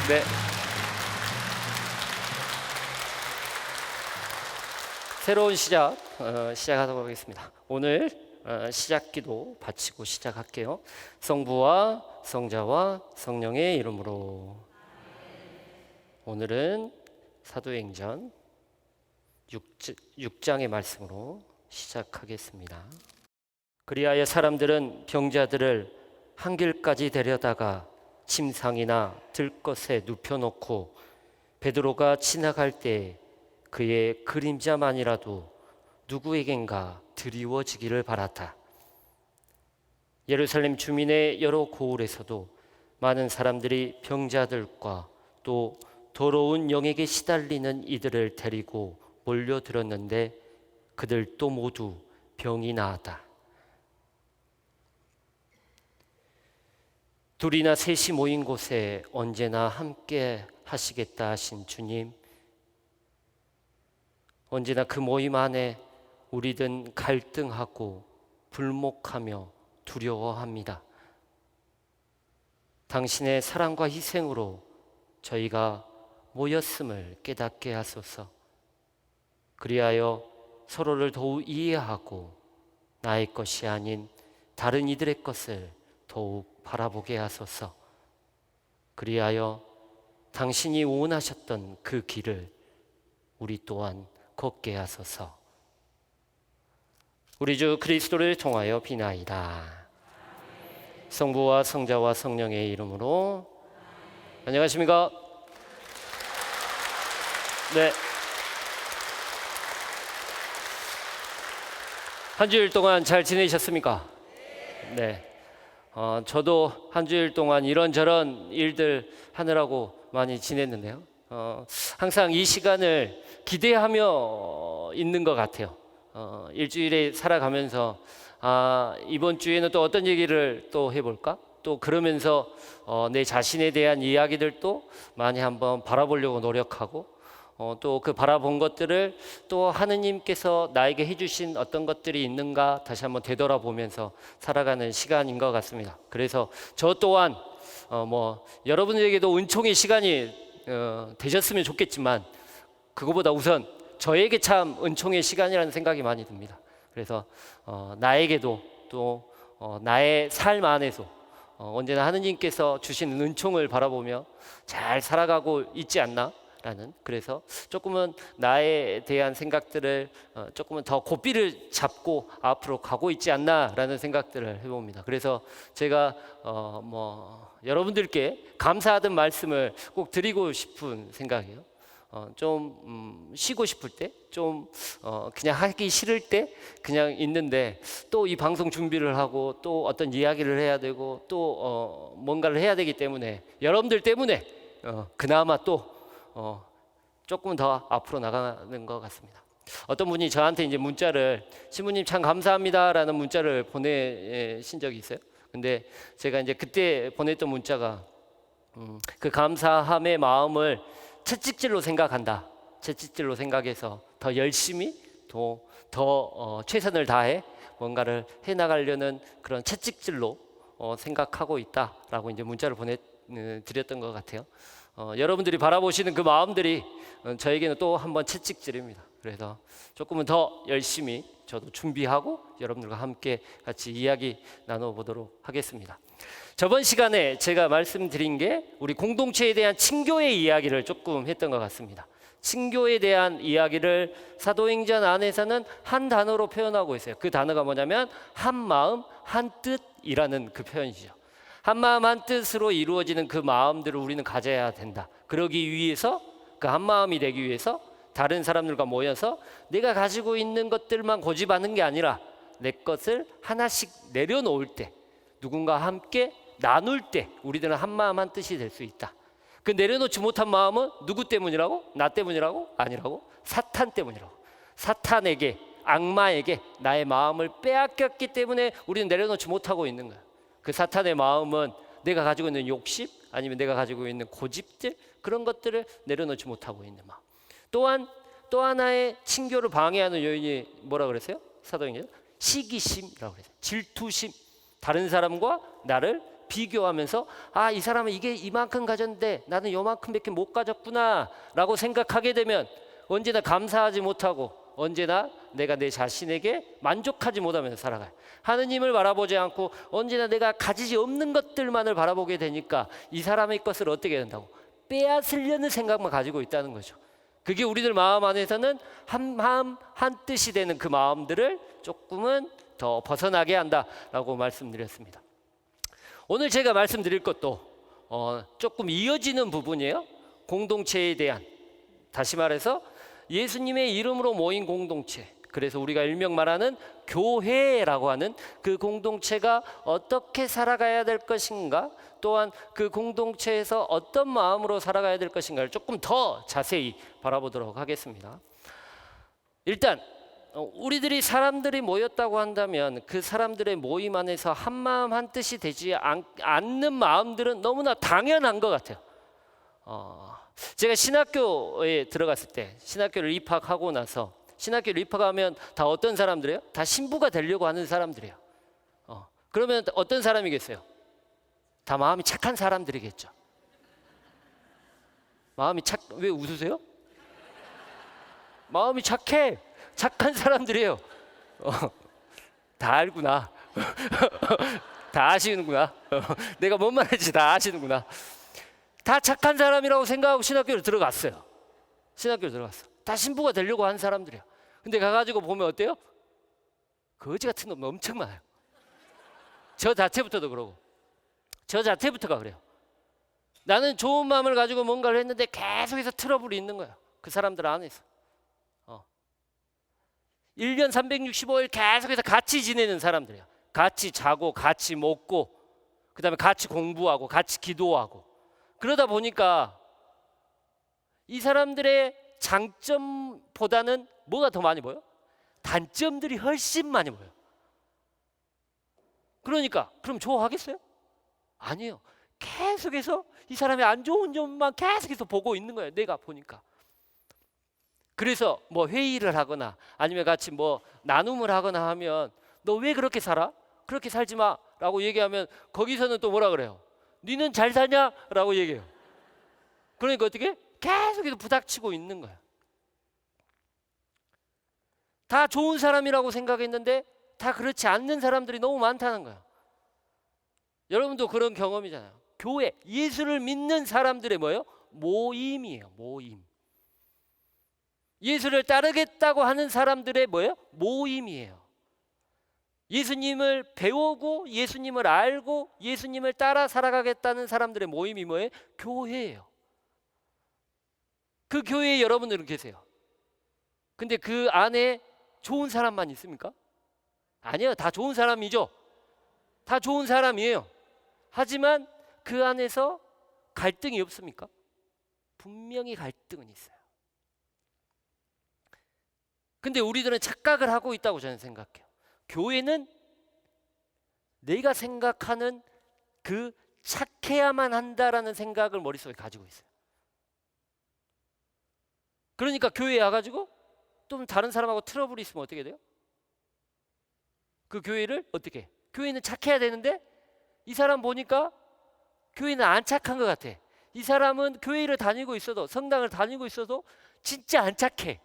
네. 새로운 시작하도록 하겠습니다. 오늘 시작기도 바치고 시작할게요. 성부와 성자와 성령의 이름으로. 오늘은 사도행전 6장의 말씀으로 시작하겠습니다. 그리하여 사람들은 병자들을 한 길까지 데려다가 침상이나 들것에 눕혀놓고 베드로가 지나갈 때 그의 그림자만이라도 누구에겐가 드리워지기를 바랐다. 예루살렘 주민의 여러 고을에서도 많은 사람들이 병자들과 또 더러운 영에게 시달리는 이들을 데리고 몰려들었는데 그들도 모두 병이 나았다. 둘이나 셋이 모인 곳에 언제나 함께 하시겠다 하신 주님, 언제나 그 모임 안에 우리든 갈등하고 불목하며 두려워합니다. 당신의 사랑과 희생으로 저희가 모였음을 깨닫게 하소서. 그리하여 서로를 더욱 이해하고 나의 것이 아닌 다른 이들의 것을 더욱 바라보게 하소서. 그리하여 당신이 원하셨던 그 길을 우리 또한 걷게 하소서. 우리 주 그리스도를 통하여 비나이다. 성부와 성자와 성령의 이름으로. 안녕하십니까? 네. 한 주일 동안 잘 지내셨습니까? 네. 저도 한 주일 동안 이런저런 일들 하느라고 많이 지냈는데요. 항상 이 시간을 기대하며 있는 것 같아요. 일주일에 살아가면서 이번 주에는 또 어떤 얘기를 또 해볼까? 또 그러면서 내 자신에 대한 이야기들도 많이 한번 바라보려고 노력하고 또 그 바라본 것들을 또 하느님께서 나에게 해주신 어떤 것들이 있는가 다시 한번 되돌아보면서 살아가는 시간인 것 같습니다. 그래서 저 또한 여러분에게도 은총의 시간이 되셨으면 좋겠지만 그거보다 우선 저에게 참 은총의 시간이라는 생각이 많이 듭니다. 그래서 나에게도 또 나의 삶 안에서 언제나 하느님께서 주시는 은총을 바라보며 잘 살아가고 있지 않나? 그래서 조금은 나에 대한 생각들을 조금은 더 고삐를 잡고 앞으로 가고 있지 않나라는 생각들을 해봅니다. 그래서 제가 여러분들께 감사하던 말씀을 꼭 드리고 싶은 생각이에요. 좀 쉬고 싶을 때, 좀 그냥 하기 싫을 때 그냥 있는데 또 이 방송 준비를 하고 또 어떤 이야기를 해야 되고 또 뭔가를 해야 되기 때문에 여러분들 때문에 그나마 또 조금 더 앞으로 나가는 것 같습니다. 어떤 분이 저한테 이제 문자를 신부님 참 감사합니다라는 문자를 보내신 적이 있어요. 근데 제가 이제 그때 보냈던 문자가 그 감사함의 마음을 채찍질로 생각한다. 채찍질로 생각해서 더 열심히 더 최선을 다해 뭔가를 해나가려는 그런 채찍질로 생각하고 있다라고 이제 문자를 보내드렸던 것 같아요. 여러분들이 바라보시는 그 마음들이 저에게는 또 한 번 채찍질입니다. 그래서 조금은 더 열심히 저도 준비하고 여러분들과 함께 같이 이야기 나눠보도록 하겠습니다. 저번 시간에 제가 말씀드린 게 우리 공동체에 대한 친교의 이야기를 조금 했던 것 같습니다. 친교에 대한 이야기를 사도행전 안에서는 한 단어로 표현하고 있어요. 그 단어가 뭐냐면 한 마음 한 뜻이라는 그 표현이죠. 한 마음 한 뜻으로 이루어지는 그 마음들을 우리는 가져야 된다. 그러기 위해서 그 한 마음이 되기 위해서 다른 사람들과 모여서 내가 가지고 있는 것들만 고집하는 게 아니라 내 것을 하나씩 내려놓을 때 누군가 함께 나눌 때 우리들은 한 마음 한 뜻이 될 수 있다. 그 내려놓지 못한 마음은 누구 때문이라고? 나 때문이라고? 아니라고? 사탄 때문이라고. 사탄에게 악마에게 나의 마음을 빼앗겼기 때문에 우리는 내려놓지 못하고 있는 거야. 그 사탄의 마음은 내가 가지고 있는 욕심 아니면 내가 가지고 있는 고집들 그런 것들을 내려놓지 못하고 있는 마음. 또한 또 하나의 친교를 방해하는 요인이 뭐라 그랬어요? 사도행전 시기심이라고 그랬어요. 질투심. 다른 사람과 나를 비교하면서 이 사람은 이게 이만큼 가졌는데 나는 요만큼밖에 못 가졌구나 라고 생각하게 되면 언제나 감사하지 못하고 언제나 내가 내 자신에게 만족하지 못하면서 살아가요. 하느님을 바라보지 않고 언제나 내가 가지지 없는 것들만을 바라보게 되니까 이 사람의 것을 어떻게 된다고? 빼앗으려는 생각만 가지고 있다는 거죠. 그게 우리들 마음 안에서는 한 마음 한 뜻이 되는 그 마음들을 조금은 더 벗어나게 한다라고 말씀드렸습니다. 오늘 제가 말씀드릴 것도 조금 이어지는 부분이에요. 공동체에 대한, 다시 말해서 예수님의 이름으로 모인 공동체, 그래서 우리가 일명 말하는 교회라고 하는 그 공동체가 어떻게 살아가야 될 것인가, 또한 그 공동체에서 어떤 마음으로 살아가야 될 것인가를 조금 더 자세히 바라보도록 하겠습니다. 일단 우리들이 사람들이 모였다고 한다면 그 사람들의 모임 안에서 한 마음 한 뜻이 되지 않는 마음들은 너무나 당연한 것 같아요. 제가 신학교에 들어갔을 때, 신학교를 입학하고 나서, 신학교를 입학하면 다 어떤 사람들이에요? 다 신부가 되려고 하는 사람들이에요. 그러면 어떤 사람이겠어요? 다 마음이 착한 사람들이겠죠. 왜 웃으세요? 마음이 착해. 착한 사람들이에요. 다 알구나. 다 아시는구나. 내가 뭔 말인지 다 아시는구나. 다 착한 사람이라고 생각하고 신학교를 들어갔어요. 신학교를 들어갔어. 다 신부가 되려고 한 사람들이야. 근데 가가지고 보면 어때요? 거지 같은 놈 엄청 많아요. 저 자체부터도 그러고, 저 자체부터가 그래요. 나는 좋은 마음을 가지고 뭔가를 했는데 계속해서 트러블이 있는 거야. 그 사람들 안에서. 1년 365일 계속해서 같이 지내는 사람들이야. 같이 자고, 같이 먹고, 그 다음에 같이 공부하고, 같이 기도하고. 그러다 보니까 이 사람들의 장점보다는 뭐가 더 많이 보여? 단점들이 훨씬 많이 보여. 그러니까 그럼 좋아하겠어요? 아니에요. 계속해서 이 사람의 안 좋은 점만 계속해서 보고 있는 거예요. 내가 보니까. 그래서 뭐 회의를 하거나 아니면 같이 뭐 나눔을 하거나 하면 너 왜 그렇게 살아? 그렇게 살지 마 라고 얘기하면 거기서는 또 뭐라 그래요? 니는 잘 사냐? 라고 얘기해요. 그러니까 어떻게? 계속해서 부닥치고 있는 거야. 다 좋은 사람이라고 생각했는데 다 그렇지 않는 사람들이 너무 많다는 거야. 여러분도 그런 경험이잖아요. 교회, 예수를 믿는 사람들의 뭐예요? 모임이에요. 모임. 예수를 따르겠다고 하는 사람들의 뭐예요? 모임이에요. 예수님을 배우고 예수님을 알고 예수님을 따라 살아가겠다는 사람들의 모임이 뭐예요? 교회예요. 그 교회에 여러분들은 계세요. 근데 그 안에 좋은 사람만 있습니까? 아니요. 다 좋은 사람이죠. 다 좋은 사람이에요. 하지만 그 안에서 갈등이 없습니까? 분명히 갈등은 있어요. 근데 우리들은 착각을 하고 있다고 저는 생각해요. 교회는 내가 생각하는 그 착해야만 한다라는 생각을 머릿속에 가지고 있어요. 그러니까 교회에 와가지고 또 다른 사람하고 트러블이 있으면 어떻게 돼요? 그 교회를 어떻게 해? 교회는 착해야 되는데 이 사람 보니까 교회는 안 착한 것 같아. 이 사람은 교회를 다니고 있어도, 성당을 다니고 있어도 진짜 안 착해.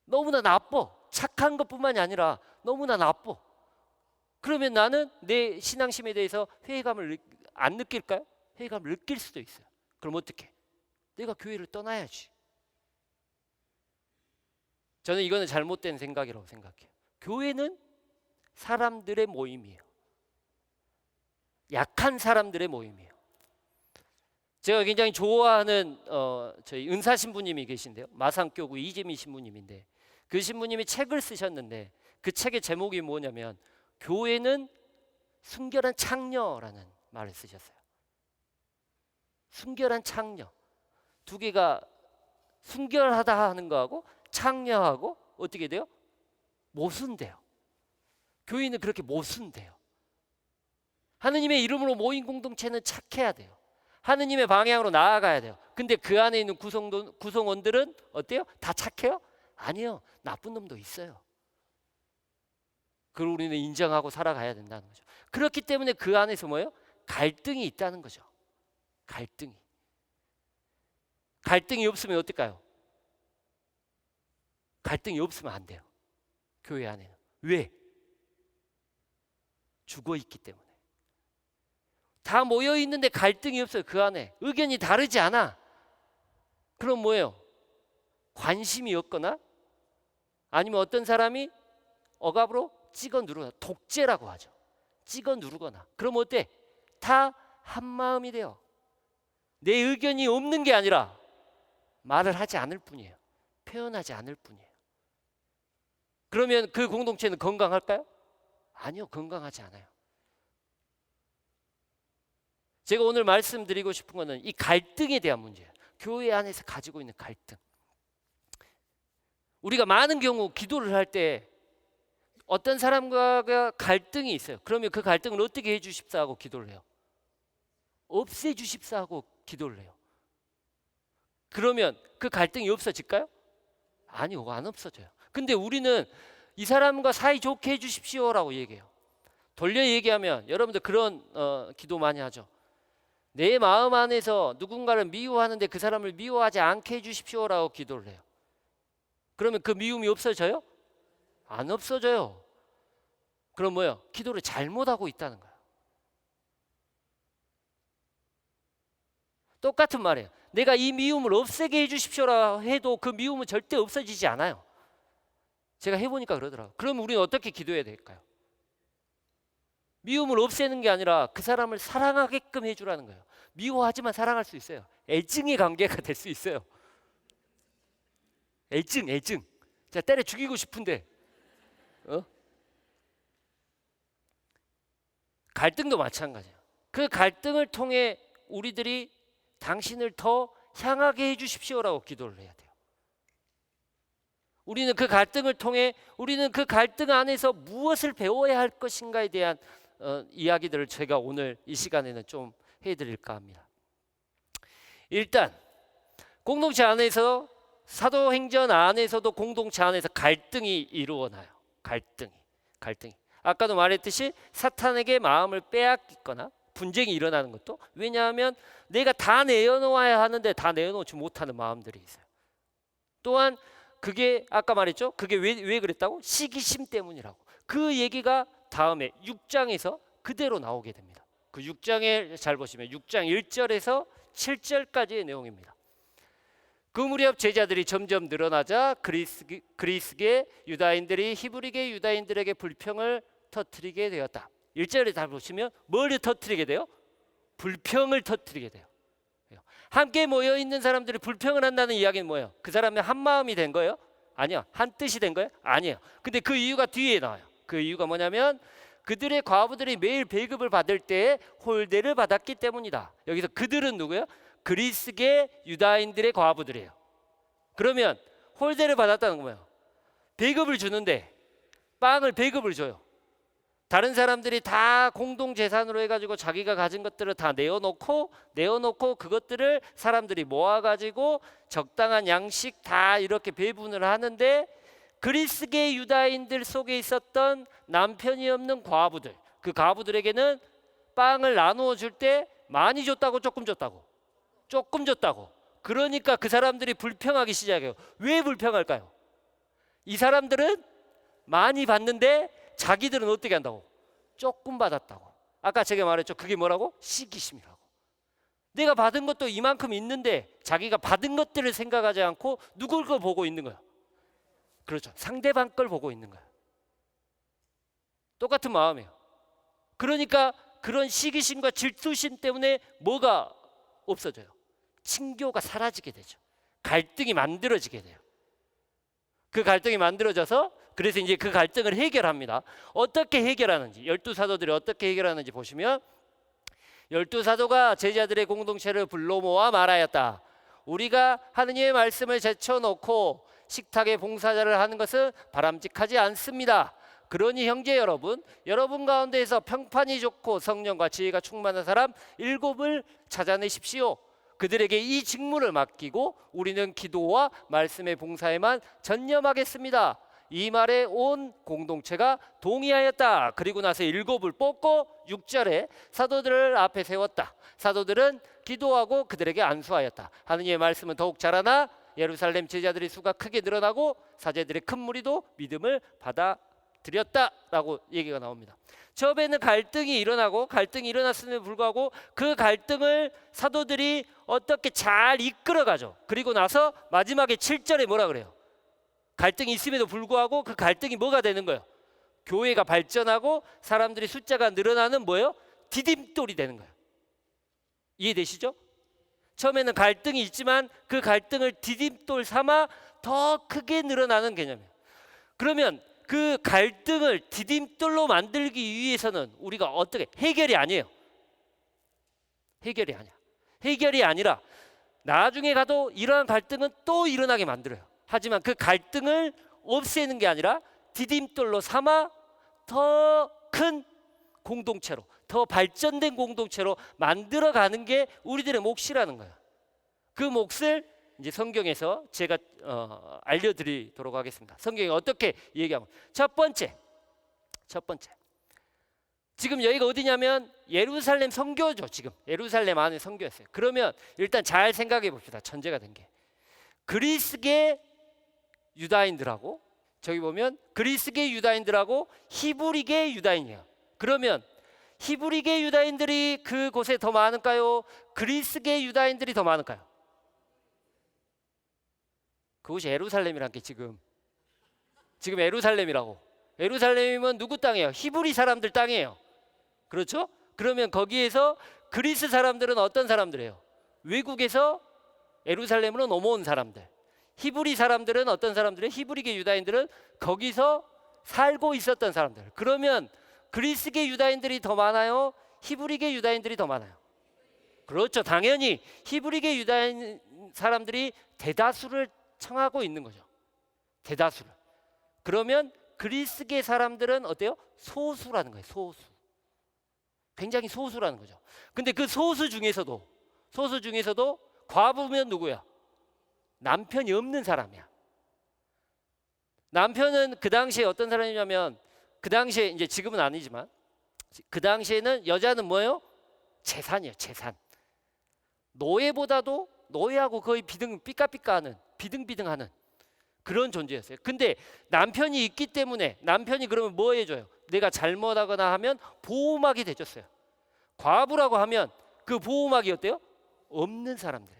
너무나 나빠. 착한 것뿐만이 아니라 너무나 나빠. 그러면 나는 내 신앙심에 대해서 회의감을 안 느낄까요? 회의감을 느낄 수도 있어요. 그럼 어떻게? 내가 교회를 떠나야지. 저는 이거는 잘못된 생각이라고 생각해요. 교회는 사람들의 모임이에요. 약한 사람들의 모임이에요. 제가 굉장히 좋아하는 저희 은사 신부님이 계신데요. 마산교구 이재미 신부님인데 그 신부님이 책을 쓰셨는데 그 책의 제목이 뭐냐면 교회는 순결한 창녀라는 말을 쓰셨어요. 순결한 창녀. 두 개가 순결하다 하는 거하고 창녀하고 어떻게 돼요? 모순돼요. 교회는 그렇게 모순돼요. 하느님의 이름으로 모인 공동체는 착해야 돼요. 하느님의 방향으로 나아가야 돼요. 근데 그 안에 있는 구성원들은 어때요? 다 착해요? 아니요. 나쁜 놈도 있어요. 그걸 우리는 인정하고 살아가야 된다는 거죠. 그렇기 때문에 그 안에서 뭐예요? 갈등이 있다는 거죠. 갈등이 없으면 어떨까요? 갈등이 없으면 안 돼요. 교회 안에는. 왜? 죽어 있기 때문에. 다 모여 있는데 갈등이 없어요. 그 안에 의견이 다르지 않아. 그럼 뭐예요? 관심이 없거나 아니면 어떤 사람이 억압으로 찍어 누르거나, 독재라고 하죠. 찍어 누르거나. 그럼 어때? 다 한 마음이 돼요. 내 의견이 없는 게 아니라 말을 하지 않을 뿐이에요. 표현하지 않을 뿐이에요. 그러면 그 공동체는 건강할까요? 아니요, 건강하지 않아요. 제가 오늘 말씀드리고 싶은 것은 이 갈등에 대한 문제예요. 교회 안에서 가지고 있는 갈등. 우리가 많은 경우 기도를 할 때 어떤 사람과 갈등이 있어요. 그러면 그 갈등을 어떻게 해주십사 하고 기도를 해요? 없애주십사 하고 기도를 해요. 그러면 그 갈등이 없어질까요? 아니요, 안 없어져요. 근데 우리는 이 사람과 사이좋게 해주십시오라고 얘기해요. 돌려 얘기하면 여러분들 그런 기도 많이 하죠. 내 마음 안에서 누군가를 미워하는데 그 사람을 미워하지 않게 해주십시오라고 기도를 해요. 그러면 그 미움이 없어져요? 안 없어져요. 그럼 뭐예요? 기도를 잘못하고 있다는 거예요. 똑같은 말이에요. 내가 이 미움을 없애게 해주십시오라 해도 그 미움은 절대 없어지지 않아요. 제가 해보니까 그러더라고요. 그럼 우리는 어떻게 기도해야 될까요? 미움을 없애는 게 아니라 그 사람을 사랑하게끔 해주라는 거예요. 미워하지만 사랑할 수 있어요. 애증의 관계가 될 수 있어요. 애증. 자, 때려 죽이고 싶은데 갈등도 마찬가지예요. 그 갈등을 통해 우리들이 당신을 더 향하게 해주십시오라고 기도를 해야 돼요. 우리는 그 갈등을 통해 우리는 그 갈등 안에서 무엇을 배워야 할 것인가에 대한 이야기들을 제가 오늘 이 시간에는 좀 해드릴까 합니다. 일단 공동체 안에서 사도행전 안에서도 공동체 안에서 갈등이 이루어나요. 갈등이. 아까도 말했듯이 사탄에게 마음을 빼앗기거나 분쟁이 일어나는 것도, 왜냐하면 내가 다 내어놓아야 하는데 다 내어놓지 못하는 마음들이 있어요. 또한 그게 아까 말했죠. 그게 왜 그랬다고? 시기심 때문이라고. 그 얘기가 다음에 6장에서 그대로 나오게 됩니다. 그 6장에 잘 보시면 6장 1절에서 7절까지의 내용입니다. 그 무렵 제자들이 점점 늘어나자 그리스계 유다인들이 히브리계 유다인들에게 불평을 터뜨리게 되었다. 1절에 다 보시면 뭘 터뜨리게 돼요? 불평을 터뜨리게 돼요. 함께 모여 있는 사람들이 불평을 한다는 이야기는 뭐예요? 그 사람이 한 마음이 된 거예요? 아니요. 한 뜻이 된 거예요? 아니에요. 근데 그 이유가 뒤에 나와요. 그 이유가 뭐냐면 그들의 과부들이 매일 배급을 받을 때 홀대를 받았기 때문이다. 여기서 그들은 누구예요? 그리스계 유다인들의 과부들이에요. 그러면 홀대를 받았다는 거예요. 배급을 주는데 빵을 배급을 줘요. 다른 사람들이 다 공동 재산으로 해가지고 자기가 가진 것들을 다 내어놓고 그것들을 사람들이 모아가지고 적당한 양식 다 이렇게 배분을 하는데, 그리스계 유다인들 속에 있었던 남편이 없는 과부들, 그 과부들에게는 빵을 나누어 줄 때 많이 줬다고 조금 줬다고? 조금 줬다고. 그러니까 그 사람들이 불평하기 시작해요. 왜 불평할까요? 이 사람들은 많이 받는데 자기들은 어떻게 한다고? 조금 받았다고. 아까 제가 말했죠. 그게 뭐라고? 시기심이라고. 내가 받은 것도 이만큼 있는데 자기가 받은 것들을 생각하지 않고 누굴 거 보고 있는 거야. 그렇죠. 상대방 걸 보고 있는 거야. 똑같은 마음이에요. 그러니까 그런 시기심과 질투심 때문에 뭐가 없어져요? 친교가 사라지게 되죠. 갈등이 만들어지게 돼요. 그 갈등이 만들어져서 그래서 이제 그 갈등을 해결합니다. 어떻게 해결하는지, 12사도들이 어떻게 해결하는지 보시면, 12사도가 제자들의 공동체를 불러 모아 말하였다. 우리가 하느님의 말씀을 제쳐놓고 식탁에 봉사자를 하는 것은 바람직하지 않습니다. 그러니 형제 여러분 가운데에서 평판이 좋고 성령과 지혜가 충만한 사람 7을 찾아내십시오. 그들에게 이 직무를 맡기고 우리는 기도와 말씀의 봉사에만 전념하겠습니다. 이 말에 온 공동체가 동의하였다. 그리고 나서 7을 뽑고 6절에 사도들을 앞에 세웠다. 사도들은 기도하고 그들에게 안수하였다. 하느님의 말씀은 더욱 자라나 예루살렘 제자들의 수가 크게 늘어나고 사제들의 큰 무리도 믿음을 받아들였다라고 얘기가 나옵니다. 처음에는 갈등이 일어나고 갈등이 일어났음에도 불구하고 그 갈등을 사도들이 어떻게 잘 이끌어가죠. 그리고 나서 마지막에 7절에 뭐라 그래요? 갈등이 있음에도 불구하고 그 갈등이 뭐가 되는 거예요? 교회가 발전하고 사람들이 숫자가 늘어나는 뭐예요? 디딤돌이 되는 거예요. 이해되시죠? 처음에는 갈등이 있지만 그 갈등을 디딤돌 삼아 더 크게 늘어나는 개념이에요. 그러면 그 갈등을 디딤돌로 만들기 위해서는 우리가 어떻게 해결이 아니에요. 해결이 아니야. 해결이 아니라 나중에 가도 이러한 갈등은 또 일어나게 만들어요. 하지만 그 갈등을 없애는 게 아니라 디딤돌로 삼아 더 큰 공동체로, 더 발전된 공동체로 만들어가는 게 우리들의 몫이라는 거예요. 그 몫을 이제 성경에서 제가 알려드리도록 하겠습니다. 성경이 어떻게 얘기하고, 첫 번째, 지금 여기가 어디냐면 예루살렘 선교죠. 지금 예루살렘 안에 선교였어요. 그러면 일단 잘 생각해 봅시다. 전제가 된 게 그리스계 유다인들하고, 저기 보면 그리스계 유다인들하고 히브리계 유다인이에요. 그러면 히브리계 유다인들이 그곳에 더 많을까요? 그리스계 유다인들이 더 많을까요? 그곳이 예루살렘이란 게 지금 예루살렘이라고. 예루살렘이면 누구 땅이에요? 히브리 사람들 땅이에요. 그렇죠? 그러면 거기에서 그리스 사람들은 어떤 사람들이에요? 외국에서 예루살렘으로 넘어온 사람들. 히브리 사람들은 어떤 사람들이에요? 히브리계 유다인들은 거기서 살고 있었던 사람들. 그러면 그리스계 유다인들이 더 많아요? 히브리계 유다인들이 더 많아요? 그렇죠. 당연히 히브리계 유다인 사람들이 대다수를 청하고 있는 거죠. 대다수를. 그러면 그리스계 사람들은 어때요? 소수라는 거예요. 소수. 굉장히 소수라는 거죠. 근데 그 소수 중에서도 과부면 누구야? 남편이 없는 사람이야. 남편은 그 당시에 어떤 사람이냐면, 그 당시에 이제 지금은 아니지만 그 당시에는 여자는 뭐예요? 재산이에요. 재산. 노예보다도 노예하고 거의 삐까삐까하는, 비등비등하는 그런 존재였어요. 근데 남편이 있기 때문에 남편이 그러면 뭐 해줘요? 내가 잘못하거나 하면 보호막이 돼줬어요. 과부라고 하면 그 보호막이 어때요? 없는 사람들이에요.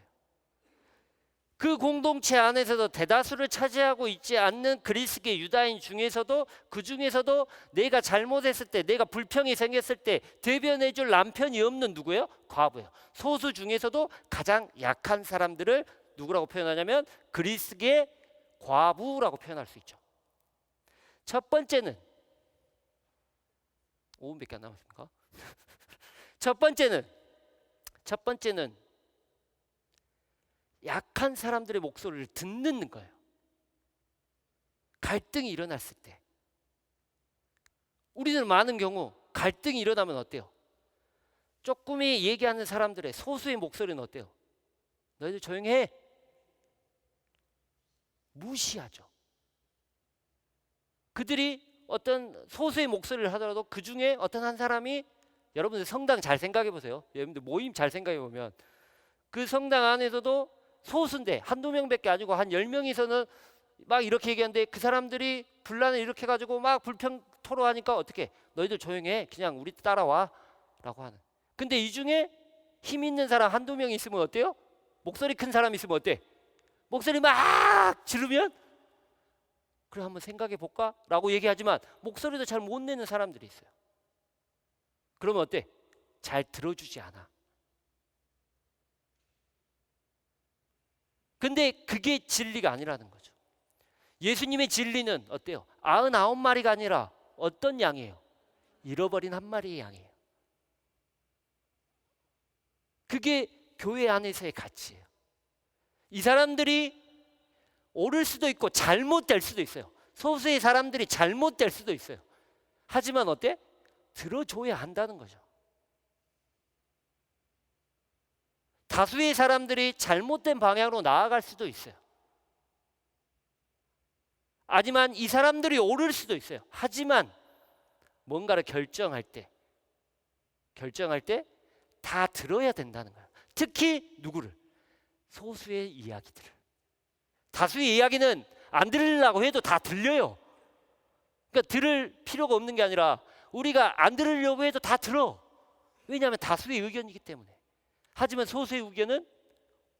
그 공동체 안에서도 대다수를 차지하고 있지 않는 그리스계 유다인 중에서도, 그 중에서도 내가 잘못했을 때, 내가 불평이 생겼을 때 대변해줄 남편이 없는 누구예요? 과부예요. 소수 중에서도 가장 약한 사람들을 누구라고 표현하냐면 그리스계 과부라고 표현할 수 있죠. 첫 번째는 5분밖에 안 남았습니까? 첫 번째는 약한 사람들의 목소리를 듣는 거예요. 갈등이 일어났을 때 우리는 많은 경우 갈등이 일어나면 어때요? 조금이 얘기하는 사람들의 소수의 목소리는 어때요? 너희들 조용히 해. 무시하죠. 그들이 어떤 소수의 목소리를 하더라도 그 중에 어떤 한 사람이, 여러분들 성당 잘 생각해 보세요. 여러분들 모임 잘 생각해 보면 그 성당 안에서도 소수인데 한두 명밖에 아니고 한 10명이서는 막 이렇게 얘기하는데 그 사람들이 분란을 이렇게 가지고 막 불평 토로하니까 어떻게? 너희들 조용히 해. 그냥 우리 따라와 라고 하는. 근데 이 중에 힘 있는 사람 한두 명 있으면 어때요? 목소리 큰 사람 있으면 어때? 목소리 막 지르면 그래 한번 생각해 볼까? 라고 얘기하지만 목소리도 잘 못 내는 사람들이 있어요. 그러면 어때? 잘 들어주지 않아. 근데 그게 진리가 아니라는 거죠. 예수님의 진리는 어때요? 99마리가 아니라 어떤 양이에요? 잃어버린 한 마리의 양이에요. 그게 교회 안에서의 가치예요. 이 사람들이 옳을 수도 있고 잘못될 수도 있어요. 소수의 사람들이 잘못될 수도 있어요. 하지만 어때? 들어줘야 한다는 거죠. 다수의 사람들이 잘못된 방향으로 나아갈 수도 있어요. 하지만 이 사람들이 옳을 수도 있어요. 하지만 뭔가를 결정할 때 다 들어야 된다는 거예요. 특히 누구를? 소수의 이야기들을. 다수의 이야기는 안 들으려고 해도 다 들려요. 그러니까 들을 필요가 없는 게 아니라 우리가 안 들으려고 해도 다 들어. 왜냐하면 다수의 의견이기 때문에. 하지만 소수의 의견은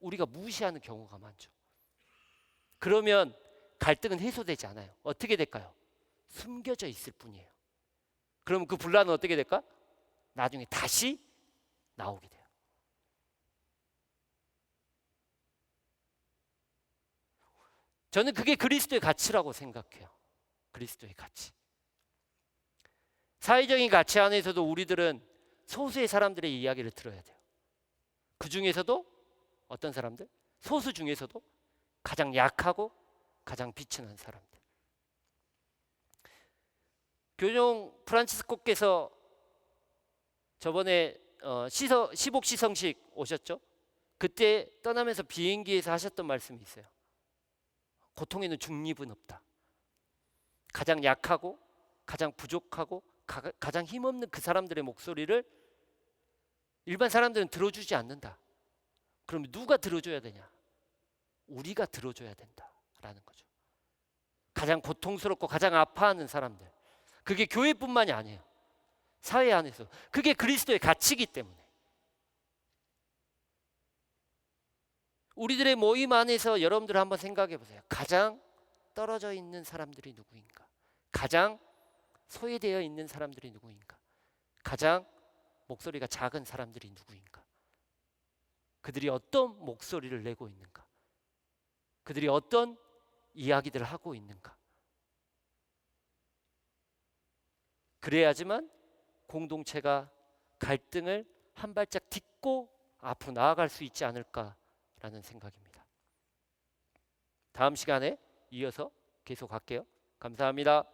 우리가 무시하는 경우가 많죠. 그러면 갈등은 해소되지 않아요. 어떻게 될까요? 숨겨져 있을 뿐이에요. 그럼 그 분란은 어떻게 될까? 나중에 다시 나오게 돼요. 저는 그게 그리스도의 가치라고 생각해요. 그리스도의 가치. 사회적인 가치 안에서도 우리들은 소수의 사람들의 이야기를 들어야 돼요. 그 중에서도 어떤 사람들? 소수 중에서도 가장 약하고 가장 비천한 사람들. 교종 프란치스코께서 저번에 시복 시성식 오셨죠? 그때 떠나면서 비행기에서 하셨던 말씀이 있어요. 고통에는 중립은 없다. 가장 약하고 가장 부족하고 가장 힘없는 그 사람들의 목소리를 일반 사람들은 들어주지 않는다. 그럼 누가 들어줘야 되냐? 우리가 들어줘야 된다라는 거죠. 가장 고통스럽고 가장 아파하는 사람들. 그게 교회뿐만이 아니에요. 사회 안에서. 그게 그리스도의 가치이기 때문에. 우리들의 모임 안에서 여러분들 한번 생각해 보세요. 가장 떨어져 있는 사람들이 누구인가? 가장 소외되어 있는 사람들이 누구인가? 가장 목소리가 작은 사람들이 누구인가? 그들이 어떤 목소리를 내고 있는가? 그들이 어떤 이야기들을 하고 있는가? 그래야지만 공동체가 갈등을 한 발짝 딛고 앞으로 나아갈 수 있지 않을까라는 생각입니다. 다음 시간에 이어서 계속 할게요. 감사합니다.